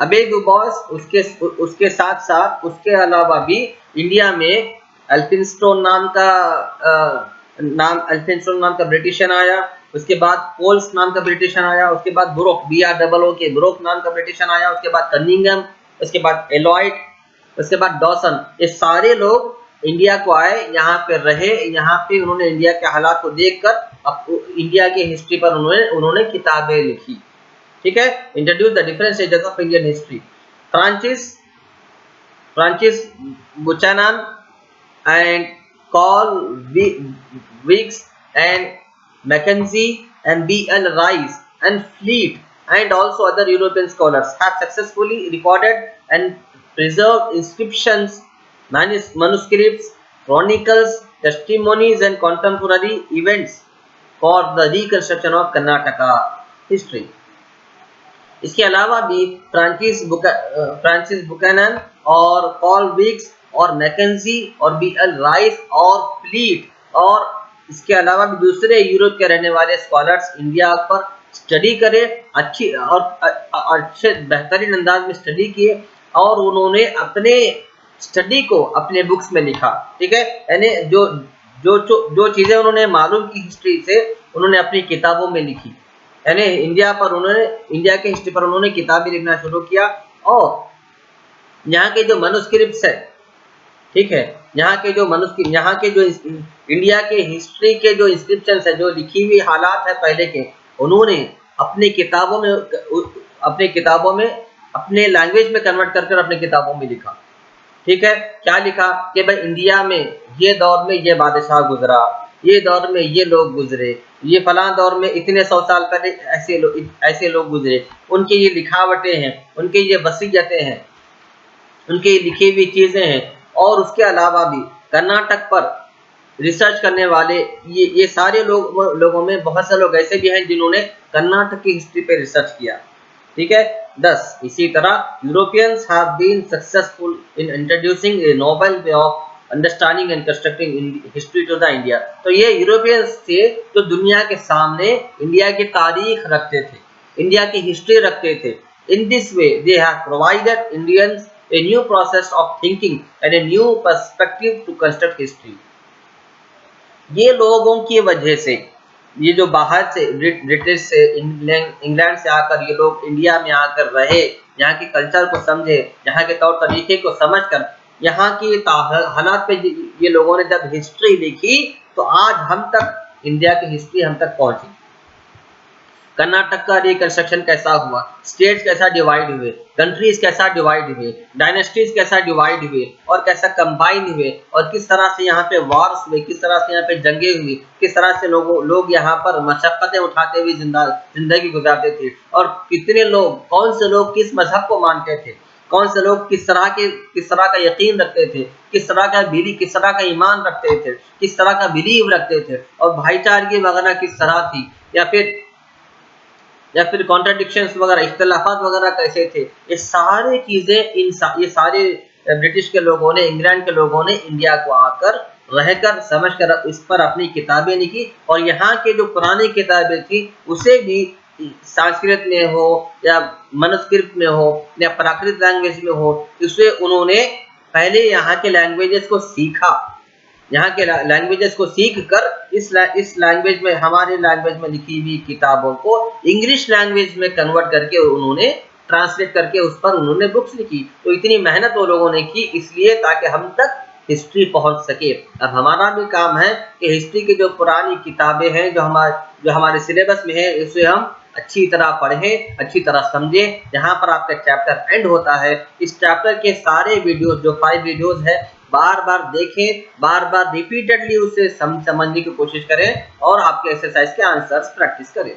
अबे डुबोस उसके उसके साथ साथ उसके अलावा भी इंडिया में एल्फिंस्टोन नाम का ब्रिटिशियन आया, उसके बाद पोल्स नाम का ब्रिटिशियन आया, उसके बाद ब्रोक ब्रोक नाम का ब्रिटिशियन आया, उसके बाद कनिंघम, उसके बाद एलॉयड, उसके बाद डॉसन। ये सारे लोग इंडिया को आए, यहाँ पे रहे, यहाँ पे उन्होंने इंडिया के हालात को देखकर अब इंडिया की हिस्ट्री पर उन्होंने किताबें लिखी। ठीक है, introduce the different stages of Indian history. Francis Buchanan and Carl Weeks and Mackenzie and B.L. Rice and Fleet and also other European scholars have successfully recorded and preserved inscriptions, manuscripts, chronicles, testimonies and contemporary events for the reconstruction of Karnataka history. इसके अलावा भी Francis Buchanan और Paul Vicks और McKenzie और B.L. Rice और fleet और इसके अलावा भी दूसरे यूरोप के रहने वाले स्कॉलर्स इंडिया पर स्टडी करे, अच्छी और अच्छे बेहतरीन अंदाज में स्टडी किए और उन्होंने अपने स्टडी को अपने बुक्स में लिखा। ठीक है, यानी जो चीज़ें उन्होंने मालूम की हिस्ट्री से उन्होंने अपनी किताबों में लिखी, यानी इंडिया के हिस्ट्री पर उन्होंने किताबें लिखना शुरू किया। और यहाँ के जो मनुस्क्रिप्ट्स है, ठीक है, यहाँ के जो इंडिया के हिस्ट्री के जो इंस्क्रिप्शंस है, जो लिखी हुई हालात है पहले के, उन्होंने अपनी किताबों में अपने लैंग्वेज में कन्वर्ट कर अपनी किताबों में लिखा। ठीक है, क्या लिखा कि भाई इंडिया में ये दौर में ये बादशाह गुजरा, ये दौर में ये लोग गुजरे, ये फलां दौर में इतने 100 साल पहले ऐसे लोग गुजरे, उनकी ये लिखावटें हैं, उनके ये वसीयतें हैं, उनकी लिखी हुई चीज़ें हैं। और उसके अलावा भी कर्नाटक पर रिसर्च करने वाले ये सारे लोगों में बहुत से लोग ऐसे भी हैं जिन्होंने कर्नाटक की हिस्ट्री पे रिसर्च किया। ठीक है, 10 इसी तरह Europeans have been successful in introducing a novel way of understanding and constructing history to the India. तो ये यूरोपियंस थे जो दुनिया के सामने इंडिया की तारीख रखते थे, इंडिया की हिस्ट्री रखते थे। In this way they have provided Indians a new process of thinking and a new perspective to construct history। ये लोगों की वजह से, ये जो बाहर से ब्रिटिश से इंग्लैंड से आकर ये लोग इंडिया में आकर रहे, यहाँ के कल्चर को समझे, यहाँ के तौर तरीके को समझकर यहाँ की हालात पे ये लोगों ने जब हिस्ट्री लिखी तो आज हम तक इंडिया की हिस्ट्री हम तक पहुंची। कर्नाटक का रिकंस्ट्रक्शन कैसा हुआ, स्टेट्स कैसा डिवाइड हुए, कंट्रीज कैसा डिवाइड हुए, डायनेस्टीज कैसा डिवाइड हुए और कैसा कंबाइन हुए, और किस तरह से यहाँ पे वार्स हुए, किस तरह से यहाँ पे जंगे हुई, किस तरह से लोग यहाँ पर मशक्कतें उठाते हुए जिंदगी गुजारते थे, और कितने लोग, कौन से लोग किस मजहब को मानते थे, कौन से लोग किस तरह का यकीन रखते थे, किस तरह का ईमान रखते थे, किस तरह का बिलीव रखते थे, और भाईचारगी वगैरह किस तरह थी, या फिर कॉन्ट्रडिक्शंस वगैरह, इख्तिलाफात वगैरह कैसे थे। ये सारी चीज़ें ये सारे ब्रिटिश के लोगों ने, इंग्लैंड के लोगों ने इंडिया को आकर रहकर समझकर इस पर अपनी किताबें लिखी। और यहाँ के जो पुरानी किताबें थी उसे भी संस्कृत में हो या मनुस्क्रिप्ट में हो या प्राकृत लैंग्वेज में हो, उसे उन्होंने पहले यहाँ के लैंग्वेजेस को सीखा, यहाँ के लैंग्वेजेस को सीख कर इस लैंग्वेज में, हमारे लैंग्वेज में लिखी हुई किताबों को इंग्लिश लैंग्वेज में कन्वर्ट करके उन्होंने ट्रांसलेट करके उस पर उन्होंने बुक्स लिखी। तो इतनी मेहनत वो लोगों ने की इसलिए ताकि हम तक हिस्ट्री पहुंच सके। अब हमारा भी काम है कि हिस्ट्री की जो पुरानी किताबें हैं, जो हमारे सिलेबस में है, उसे हम अच्छी तरह पढ़ें, अच्छी तरह समझें। यहाँ पर आपका चैप्टर एंड होता है। इस चैप्टर के सारे वीडियोस, जो 5 वीडियोस है, बार बार देखें, बार बार रिपीटेडली उसे समझने की कोशिश करें और आपके एक्सरसाइज के आंसर्स प्रैक्टिस करें।